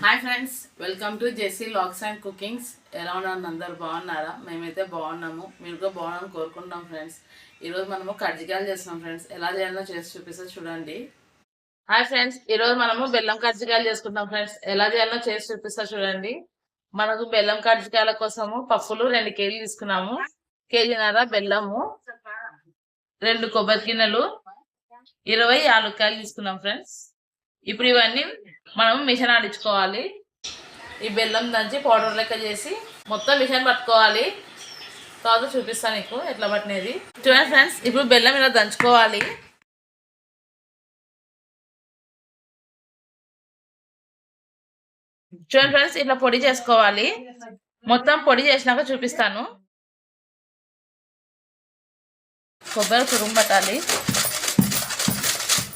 Hi friends, welcome to Jessy vlogs and cookings. ఎలా ఉన్నారు? అందరు బాగున్నారా? మేమైతే బాగున్నాము. మీరు కూడా బాగున్నాను కోరుకుంటున్నాం ఫ్రెండ్స్. ఈరోజు మనము కజ్జికాయలు చేస్తున్నాం ఫ్రెండ్స్. ఎలా చేయాలో చేసి చూపిస్తే చూడండి. హాయ్ ఫ్రెండ్స్, ఈరోజు మనము బెల్లం కజ్జికాయలు చేసుకుంటాం ఫ్రెండ్స్. ఎలా చేయాలో చేసి చూపిస్తా చూడండి. మనకు బెల్లం కజ్జికాయల కోసము పప్పులు 2 కేజీలు తీసుకున్నాము. కేజీన్నర బెల్లము, 2 కొబ్బరి గిన్నెలు, 20 యాలక్కాయలు తీసుకున్నాం ఫ్రెండ్స్. ఇప్పుడు ఇవన్నీ మనం మిషన్ ఆడించుకోవాలి. ఈ బెల్లం దంచి పౌడర్ లెక్క చేసి మొత్తం మిషన్ పట్టుకోవాలి. తర్వాత చూపిస్తాను నీకు ఎట్లా పట్టినది. చూడండి ఫ్రెండ్స్, ఇప్పుడు బెల్లం ఇలా దంచుకోవాలి. చూడండి ఫ్రెండ్స్, ఇట్లా పొడి చేసుకోవాలి. మొత్తం పొడి చేసినాక చూపిస్తాను. కొబ్బరి తురుము పట్టాలి.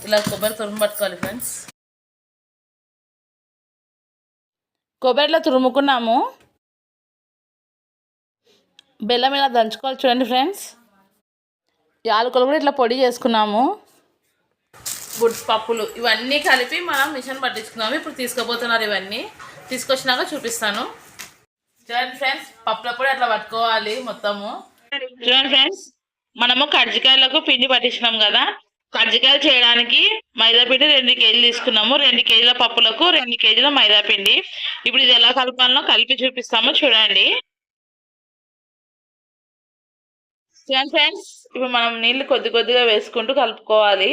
ఇలా కొబ్బరి తురుము పట్టుకోవాలి ఫ్రెండ్స్. కొబ్బరిలో తురుముకున్నాము. బెల్లం ఇలా దంచుకోవాలి. చూడండి ఫ్రెండ్స్, యాలకులు కూడా ఇట్లా పొడి చేసుకున్నాము. పప్పులు ఇవన్నీ కలిపి మనం మిషన్ పట్టించుకున్నాము. ఇప్పుడు తీసుకుపోతున్నారు. ఇవన్నీ తీసుకొచ్చినాక చూపిస్తాను. చూడండి ఫ్రెండ్స్, పప్పుల పొడి అట్లా పట్టుకోవాలి మొత్తము. చూడండి ఫ్రెండ్స్, మనము కజ్జికాయలకు పిండి పట్టించినాం కదా. కజ్జికాయలు చేయడానికి మైదా పిండి 2 కేజీలు తీసుకున్నాము. 2 కేజీల పప్పులకు 2 కేజీల మైదా పిండి. ఇప్పుడు ఇది ఎలా కలపాలో కలిపి చూపిస్తాము చూడండి. చూడండి ఫ్రెండ్స్, ఇప్పుడు మనం నీళ్లు కొద్దిగా వేసుకుంటూ కలుపుకోవాలి.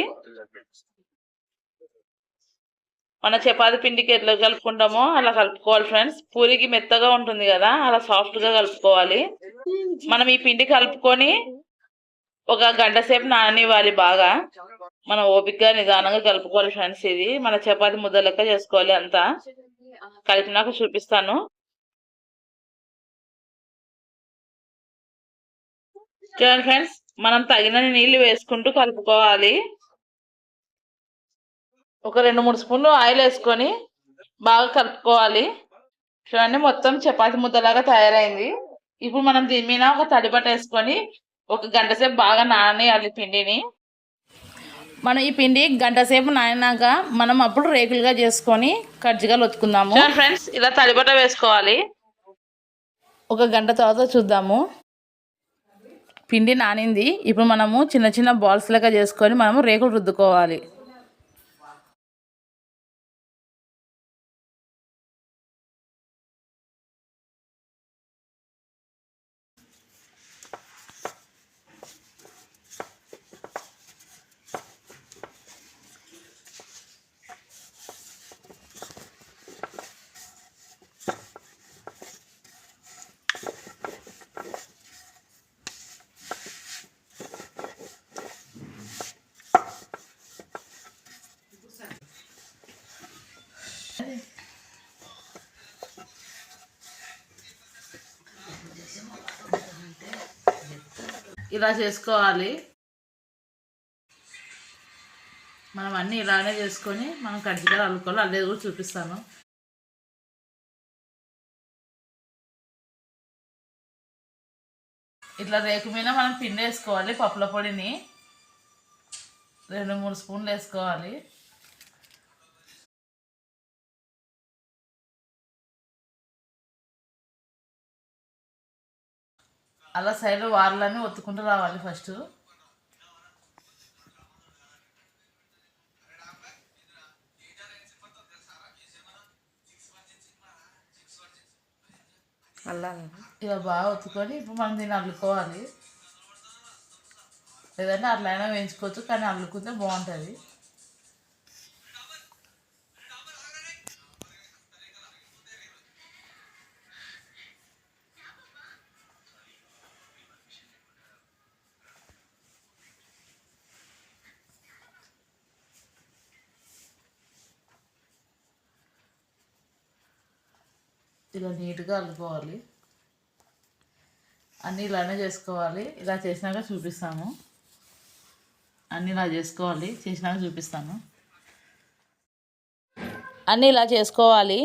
మన చపాతి పిండికి ఎట్లా కలుపుకుంటామో అలా కలుపుకోవాలి ఫ్రెండ్స్. పూరికి మెత్తగా ఉంటుంది కదా, అలా సాఫ్ట్గా కలుపుకోవాలి. మనం ఈ పిండి కలుపుకొని 1 గంట సేపు నాననివ్వాలి బాగా. మనం ఓపికగా నిదానంగా కలుపుకోవాలి ఫ్రెండ్స్. ఇది మన చపాతి ముద్ద లెక్క చేసుకోవాలి. అంతా కలిపినాక చూపిస్తాను. చూడండి ఫ్రెండ్స్, మనం తగినన్ని నీళ్లు వేసుకుంటూ కలుపుకోవాలి. ఒక 2-3 స్పూన్లు ఆయిల్ వేసుకొని బాగా కలుపుకోవాలి. చూడండి, మొత్తం చపాతి ముద్దలాగా తయారైంది. ఇప్పుడు మనం దీని మీద ఒక తడిబట్ట వేసుకొని 1 గంట సేపు బాగా నాననియాలి పిండిని. మనం ఈ పిండి గంట సేపు నానినాక మనం అప్పుడు రేకులుగా చేసుకొని కజ్జికాయలు ఒత్తుకుందాము. ఫ్రెండ్స్, ఇలా తడిబట్ట వేసుకోవాలి. 1 గంట తర్వాత చూద్దాము. పిండి నానింది. ఇప్పుడు మనము చిన్న చిన్న బాల్స్ లెక్క చేసుకొని మనము రేకులు రుద్దుకోవాలి. ఇలా చేసుకోవాలి. మనం అన్నీ ఇలానే చేసుకొని మనం కజ్జికాయలు అల్లుకోవాలి. అల్లేది కూడా చూపిస్తాను. ఇట్లా రేకు మీద మనం పిండి వేసుకోవాలి. పప్పుల పొడిని 2-3 స్పూన్లు వేసుకోవాలి. అలా సైడ్ వార్లన్నీ ఒత్తుకుంటూ రావాలి ఫస్ట్. ఇలా బాగా ఒత్తుకొని ఇప్పుడు మనం దీన్ని అల్లుకోవాలి. లేదంటే అట్లయినా వేయించుకోవచ్చు, కానీ అల్లుకుంటే బాగుంటుంది. ఇలా నీట్గా అల్లుకోవాలి. అన్నీ ఇలానే చేసుకోవాలి. ఇలా చేసినాక చూపిస్తాము. అన్నీ ఇలా చేసుకోవాలి, చేసినాక చూపిస్తాను. అన్నీ ఇలా చేసుకోవాలి.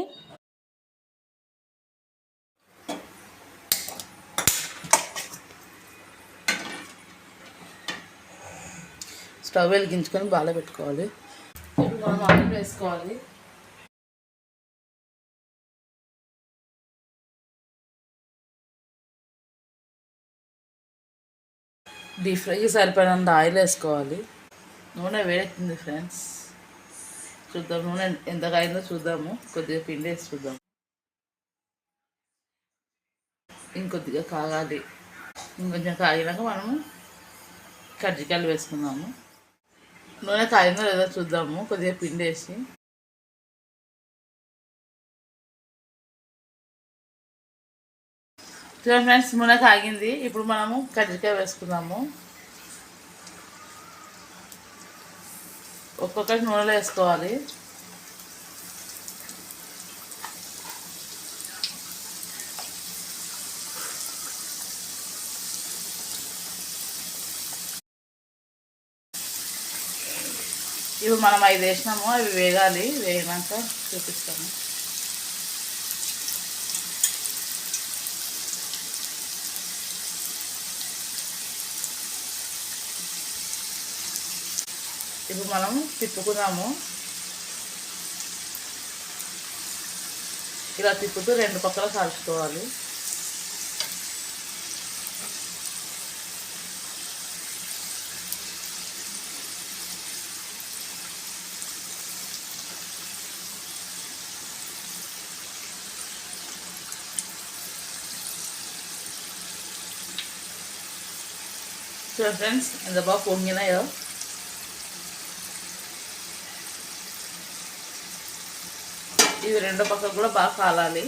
స్టవ్ వెలిగించుకొని బాగా పెట్టుకోవాలి. ఇప్పుడు మనం ఆయిల్ వేసుకోవాలి. డీప్ ఫ్రైకి సరిపడినంత ఆయిల్ వేసుకోవాలి. నూనె వేడెక్కింది ఫ్రెండ్స్. చూద్దాం నూనె ఎంత కాయిందో చూద్దాము. కొద్దిగా పిండి వేసి చూద్దాం. ఇంకొద్దిగా కాగాలి. ఇంకొంచెం కాగినాక మనము కజ్జికాయలు వేసుకుందాము. నూనె కాగిందో లేదో చూద్దాము. కొద్దిగా పిండి వేసి చూడండి ఫ్రెండ్స్, నూనె కాగింది. ఇప్పుడు మనము కజ్జికాయ వేసుకుందాము. ఒక్కొక్కటి నూనెలో వేసుకోవాలి. ఇప్పుడు మనం 5 వేసినాము. అవి వేగాలి. వేగినాక చూపిస్తాము. ఇప్పుడు మనం తిప్పుకుందాము. ఇలా తిప్పుతూ 2 పక్కల కాల్చుకోవాలి. చూడండి ఫ్రెండ్స్, ఎంత బాగా పొంగినాయో. ఇవి 2 పక్కలు కూడా బాగా కాలాలి.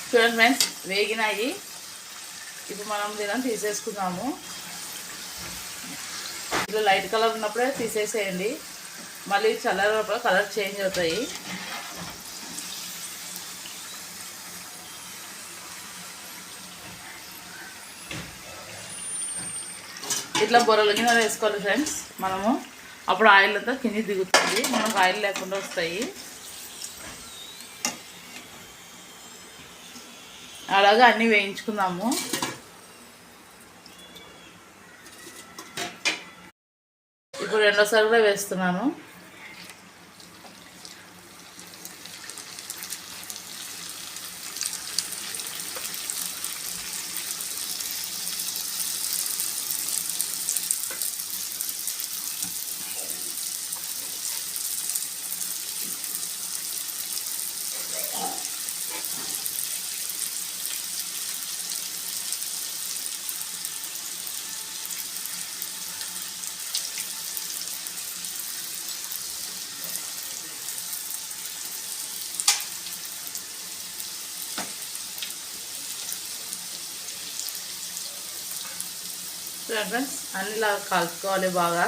చూడండి ఫ్రెండ్స్, వేగినాయి. ఇప్పుడు మనం దీన్ని తీసేసుకుందాము. ఇలా లైట్ కలర్ ఉన్నప్పుడే తీసేసేయండి. మళ్ళీ చల్లారినప్పుడు కలర్ చేంజ్ అవుతాయి. ఇట్లా బొరల కింద వేసుకోవాలి ఫ్రెండ్స్ మనము. అప్పుడు ఆయిల్ అంతా కింద దిగుతుంది. మనకు ఆయిల్ లేకుండా వస్తాయి. అలాగా అన్నీ వేయించుకుందాము. ఇప్పుడు రెండోసారి కూడా వేస్తున్నాను. చూడండి ఫ్రెండ్స్, అన్నీ ఇలా కలుపుకోవాలి బాగా.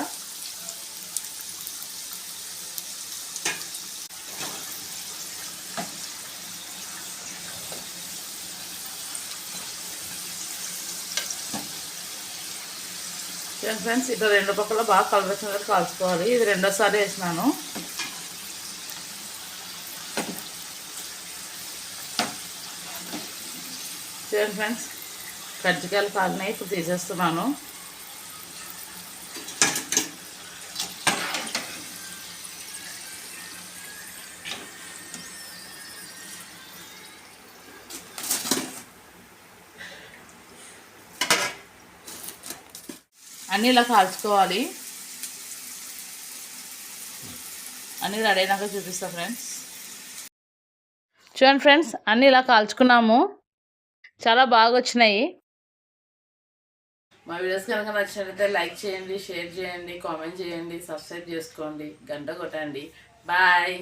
చూడండి ఫ్రెండ్స్, ఇట్లా 2 పక్కల బాగా కలవచ్చినట్టు కాల్చుకోవాలి. ఇది రెండోసారి వేసినాను. చూడండి ఫ్రెండ్స్, కజ్జికాయలు కాలినాయి. ఇప్పుడు తీసేస్తున్నాను. అన్నీ ఇలా కాల్చుకోవాలి. అన్నీ రెడీ అయినాక చూపిస్తా ఫ్రెండ్స్. చూడండి ఫ్రెండ్స్, అన్నీ ఇలా కాల్చుకున్నాము. చాలా బాగా వచ్చినాయి. మా వీడియోస్ కనుక నచ్చినట్లయితే లైక్ చేయండి, షేర్ చేయండి, కామెంట్ చేయండి, సబ్స్క్రైబ్ చేసుకోండి, గంట కొట్టండి. బాయ్.